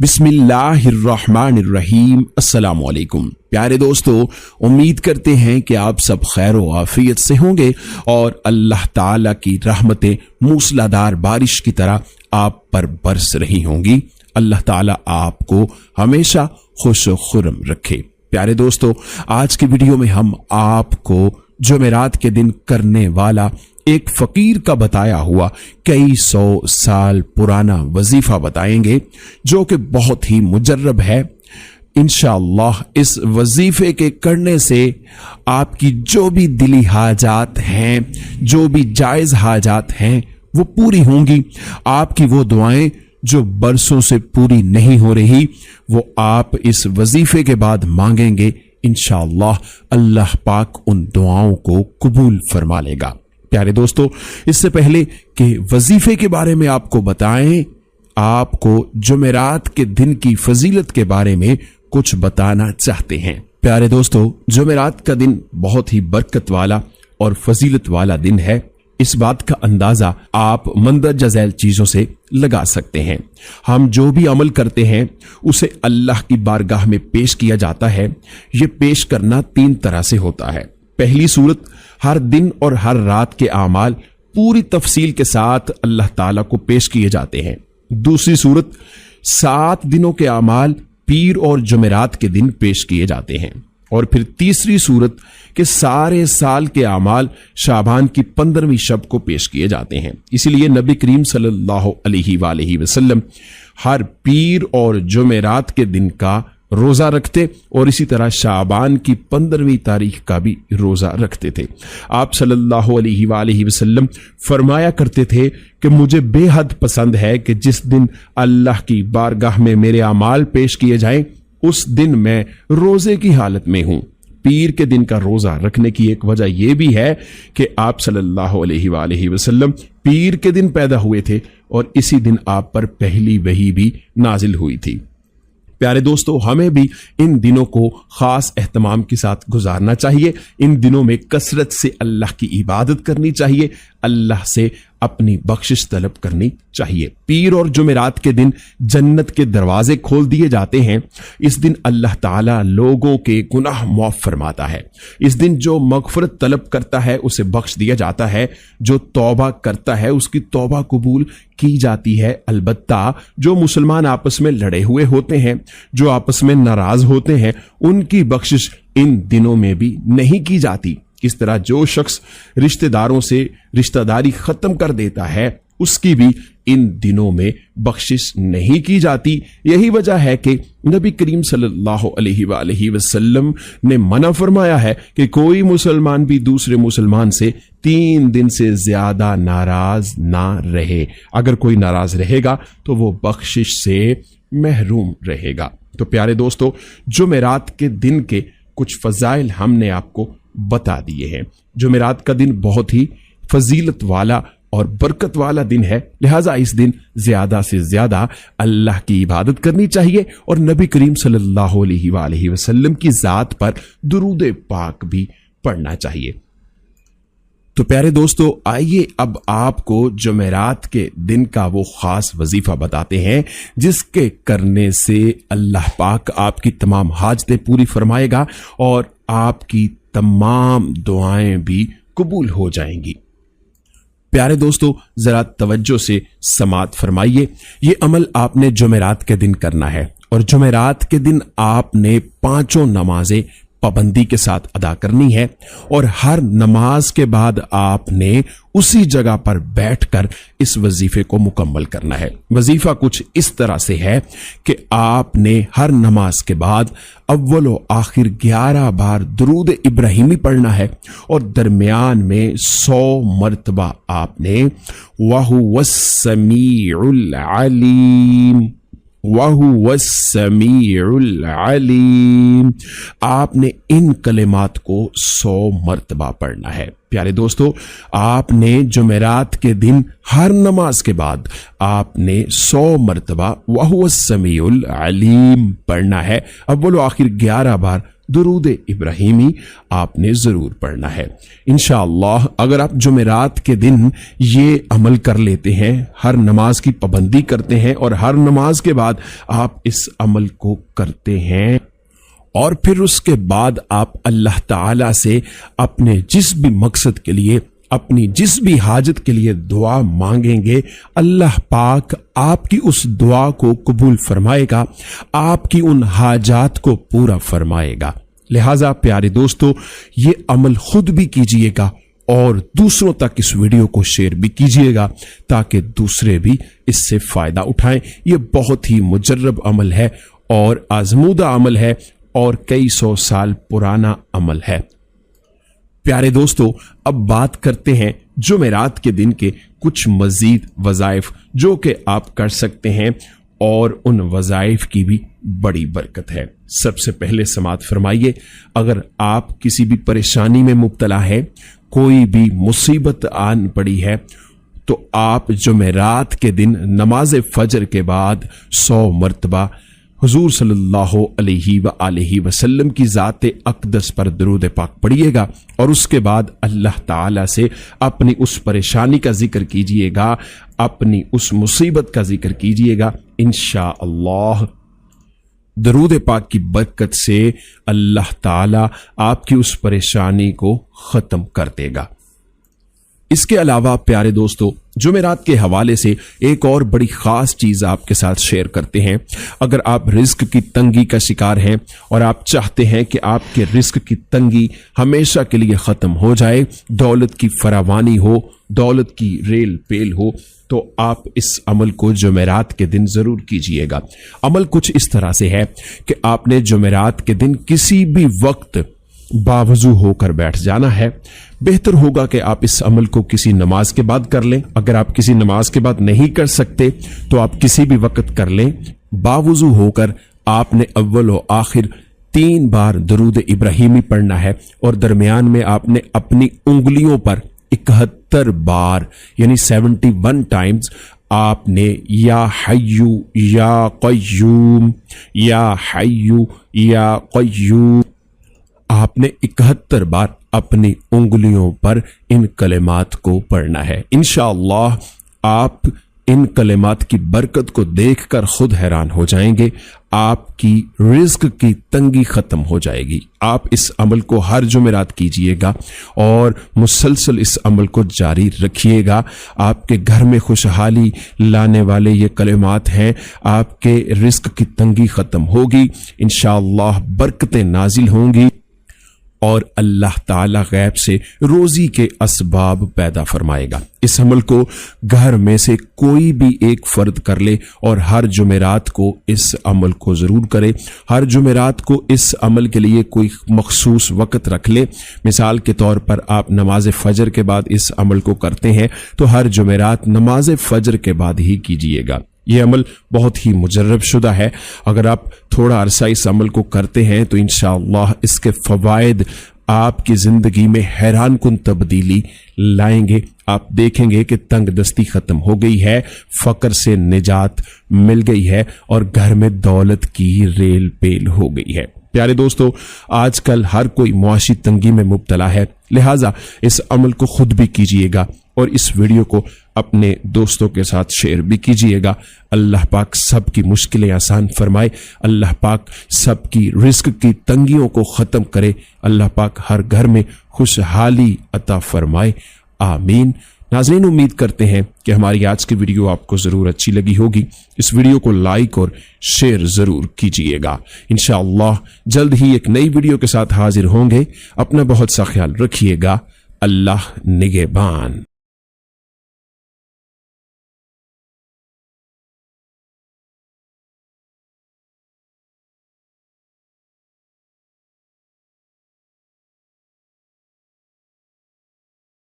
बिस्मिल्लाहिर्रहमानिर्रहीम। अस्सलाम वालेकुम प्यारे दोस्तों, उम्मीद करते हैं कि आप सब खैर व आफियत से होंगे और अल्लाह ताला की रहमतें मूसलाधार बारिश की तरह आप पर बरस रही होंगी। अल्लाह ताला आपको हमेशा खुश व खुर्रम रखे। प्यारे दोस्तों, आज की वीडियो में हम आपको जुमेरात के दिन करने वाला एक फकीर का बताया हुआ कई सौ साल पुराना वजीफा बताएंगे, जो कि बहुत ही मुजर्रब है। इंशाअल्लाह इस वजीफे के करने से आपकी जो भी दिली हाजात हैं, जो भी जायज हाजात हैं, वो पूरी होंगी। आपकी वो दुआएं जो बरसों से पूरी नहीं हो रही, वो आप इस वजीफे के बाद मांगेंगे। इंशाअल्लाह अल्लाह पाक उन दुआओं को कबूल फरमा लेगा। प्यारे दोस्तों, इससे पहले कि वजीफे के बारे में आपको बताएं, आपको जुमेरात के दिन की फजीलत के बारे में कुछ बताना चाहते हैं। प्यारे दोस्तों, जुमेरात का दिन बहुत ही बरकत वाला और फजीलत वाला दिन है। इस बात का अंदाजा आप मंदरजा झैल चीजों से लगा सकते हैं। हम जो भी अमल करते हैं उसे अल्लाह की बारगाह में पेश किया जाता है। ये पेश करना तीन तरह से होता है। पहली सूरत, हर दिन और हर रात के आमाल पूरी तफसील के साथ अल्लाह ताला को पेश किए जाते हैं। दूसरी सूरत, 7 दिनों के आमाल पीर और जुमेरात के दिन पेश किए जाते हैं। और फिर तीसरी सूरत के सारे साल के आमाल शाबान की 15वीं शब को पेश किए जाते हैं। इसीलिए नबी करीम सल्लल्लाहु अलैहि वसल्लम हर पीर और जुमेरात के दिन का रोजा रखते और इसी तरह शाबान की 15वीं तारीख का भी रोजा रखते थे। आप सल्लल्लाहु अलैहि वसल्लम फरमाया करते थे कि मुझे बेहद पसंद है कि जिस दिन अल्लाह की बारगाह में मेरे अमाल पेश किए जाएं, उस दिन मैं रोजे की हालत में हूं। पीर के दिन का रोजा रखने की एक वजह यह भी है कि आप सल्लल्लाहु अलैहि वसल्लम पीर के दिन पैदा हुए थे और इसी दिन आप पर पहली वही भी नाजिल हुई थी। प्यारे दोस्तों, हमें भी इन दिनों को खास एहतमाम के साथ गुजारना चाहिए। इन दिनों में कसरत से अल्लाह की इबादत करनी चाहिए, अल्लाह से अपनी बख्शिश तलब करनी चाहिए। पीर और जुमेरात के दिन जन्नत के दरवाजे खोल दिए जाते हैं। इस दिन अल्लाह ताला लोगों के गुनाह माफ फरमाता है। इस दिन जो मगफरत तलब करता है उसे बख्श दिया जाता है, जो तौबा करता है उसकी तौबा कबूल की जाती है। अलबत्ता जो मुसलमान आपस में लड़े हुए होते हैं, जो आपस में नाराज होते हैं, उनकी बख्शिश इन दिनों में भी नहीं की जाती। इस तरह जो शख्स रिश्तेदारों से रिश्तेदारी खत्म कर देता है, उसकी भी इन दिनों में बख्शिश नहीं की जाती। यही वजह है कि नबी करीम सल्लल्लाहु अलैहि वसल्लम ने मना फरमाया है कि कोई मुसलमान भी दूसरे मुसलमान से 3 दिन से ज्यादा नाराज ना रहे। अगर कोई नाराज रहेगा तो वो बख्शिश से महरूम रहेगा। तो प्यारे दोस्तों, जुमेरात के दिन के कुछ फजाइल हमने आपको बता दिए हैं। जुमेरात का दिन बहुत ही फजीलत वाला और बरकत वाला दिन है, लिहाजा इस दिन ज्यादा से ज्यादा अल्लाह की इबादत करनी चाहिए और नबी करीम सल्लल्लाहु अलैहि वसल्लम की जात पर दुरूद पाक भी पढ़ना चाहिए। तो प्यारे दोस्तों, आइए अब आपको जुमेरात के दिन का वो खास वजीफा बताते हैं जिसके करने से अल्लाह पाक आपकी तमाम हाजतें पूरी फरमाएगा और आपकी तमाम दुआएं भी कबूल हो जाएंगी। प्यारे दोस्तों, जरा तवज्जो से समात फरमाइए। ये अमल आपने जुमेरात के दिन करना है और जुमेरात के दिन आपने 5 नमाजें पाबंदी के साथ अदा करनी है और हर नमाज के बाद आपने उसी जगह पर बैठकर इस वजीफे को मुकम्मल करना है। वजीफा कुछ इस तरह से है कि आपने हर नमाज के बाद अव्वल व आखिर 11 बार दुरूद इब्राहिमी पढ़ना है और दरमियान में 100 मरतबा आपने वहुवस्समीउल अलीम वहुवस्समीउल अलीम आपने इन कलिमात को 100 मरतबा पढ़ना है। प्यारे दोस्तों, आपने जुमेरात के दिन हर नमाज के बाद आपने 100 मरतबा वहुवस्समीउल अलीम पढ़ना है। अव्वल व आखिर 11 बार درود ابراہیمی آپ نے ضرور پڑھنا ہے۔ انشاءاللہ اگر آپ جمعرات کے دن یہ عمل کر لیتے ہیں، ہر نماز کی پابندی کرتے ہیں اور ہر نماز کے بعد آپ اس عمل کو کرتے ہیں، اور پھر اس کے بعد آپ اللہ تعالی سے اپنے جس بھی مقصد کے لیے، اپنی جس بھی حاجت کے لیے دعا مانگیں گے، اللہ پاک آپ کی اس دعا کو قبول فرمائے گا، آپ کی ان حاجات کو پورا فرمائے گا۔ لہٰذا پیارے دوستو، یہ عمل خود بھی کیجئے گا اور دوسروں تک اس ویڈیو کو شیئر بھی کیجئے گا تاکہ دوسرے بھی اس سے فائدہ اٹھائیں۔ یہ بہت ہی مجرب عمل ہے اور آزمودہ عمل ہے اور کئی سو سال پرانا عمل ہے۔ پیارے دوستو، اب بات کرتے ہیں جمعرات کے دن کے کچھ مزید وظائف جو کہ آپ کر سکتے ہیں، اور ان وظائف کی بھی بڑی برکت ہے۔ سب سے پہلے سماعت فرمائیے، اگر آپ کسی بھی پریشانی میں مبتلا ہے، کوئی بھی مصیبت آن پڑی ہے، تو آپ جمعرات کے دن نماز فجر کے بعد 100 مرتبہ حضور صلی اللہ علیہ وآلہ وسلم کی ذات اقدس پر درود پاک پڑھیے گا، اور اس کے بعد اللہ تعالی سے اپنی اس پریشانی کا ذکر کیجئے گا، اپنی اس مصیبت کا ذکر کیجئے گا۔ انشاءاللہ درود پاک کی برکت سے اللہ تعالی آپ کی اس پریشانی کو ختم کر دے گا۔ اس کے علاوہ پیارے دوستو، جمعرات کے حوالے سے ایک اور بڑی خاص چیز آپ کے ساتھ شیئر کرتے ہیں۔ اگر آپ رزق کی تنگی کا شکار ہیں اور آپ چاہتے ہیں کہ آپ کے رزق کی تنگی ہمیشہ کے لیے ختم ہو جائے، دولت کی فراوانی ہو، دولت کی ریل پیل ہو، تو آپ اس عمل کو جمعرات کے دن ضرور کیجئے گا۔ عمل کچھ اس طرح سے ہے کہ آپ نے جمعرات کے دن کسی بھی وقت باوضو ہو کر بیٹھ جانا ہے۔ بہتر ہوگا کہ آپ اس عمل کو کسی نماز کے بعد کر لیں۔ اگر آپ کسی نماز کے بعد نہیں کر سکتے تو آپ کسی بھی وقت کر لیں۔ باوضو ہو کر آپ نے اول و آخر 3 بار درود ابراہیمی پڑھنا ہے، اور درمیان میں آپ نے اپنی انگلیوں پر 71 بار یعنی 71 ٹائمز آپ نے یا حیو یا قیوم یا حیو یا قیوم، آپ نے 71 بار اپنی انگلیوں پر ان کلمات کو پڑھنا ہے۔ انشاءاللہ آپ ان کلمات کی برکت کو دیکھ کر خود حیران ہو جائیں گے، آپ کی رزق کی تنگی ختم ہو جائے گی۔ آپ اس عمل کو ہر جمعرات کیجئے گا اور مسلسل اس عمل کو جاری رکھیے گا۔ آپ کے گھر میں خوشحالی لانے والے یہ کلمات ہیں، آپ کے رزق کی تنگی ختم ہوگی، انشاءاللہ برکتیں نازل ہوں گی، اور اللہ تعالی غیب سے روزی کے اسباب پیدا فرمائے گا۔ اس عمل کو گھر میں سے کوئی بھی ایک فرد کر لے اور ہر جمعرات کو اس عمل کو ضرور کرے۔ ہر جمعرات کو اس عمل کے لیے کوئی مخصوص وقت رکھ لے۔ مثال کے طور پر آپ نماز فجر کے بعد اس عمل کو کرتے ہیں تو ہر جمعرات نماز فجر کے بعد ہی کیجیے گا۔ یہ عمل بہت ہی مجرب شدہ ہے۔ اگر آپ تھوڑا عرصہ اس عمل کو کرتے ہیں تو انشاءاللہ اس کے فوائد آپ کی زندگی میں حیران کن تبدیلی لائیں گے۔ آپ دیکھیں گے کہ تنگ دستی ختم ہو گئی ہے، فقر سے نجات مل گئی ہے، اور گھر میں دولت کی ریل پیل ہو گئی ہے۔ پیارے دوستو، آج کل ہر کوئی معاشی تنگی میں مبتلا ہے، لہٰذا اس عمل کو خود بھی کیجئے گا اور اس ویڈیو کو اپنے دوستوں کے ساتھ شیئر بھی کیجئے گا۔ اللہ پاک سب کی مشکلیں آسان فرمائے، اللہ پاک سب کی رزق کی تنگیوں کو ختم کرے، اللہ پاک ہر گھر میں خوشحالی عطا فرمائے، آمین۔ ناظرین، امید کرتے ہیں کہ ہماری آج کی ویڈیو آپ کو ضرور اچھی لگی ہوگی۔ اس ویڈیو کو لائک اور شیئر ضرور کیجئے گا۔ انشاءاللہ جلد ہی ایک نئی ویڈیو کے ساتھ حاضر ہوں گے۔ اپنا بہت سا خیال رکھیے گا۔ اللہ نگہبان۔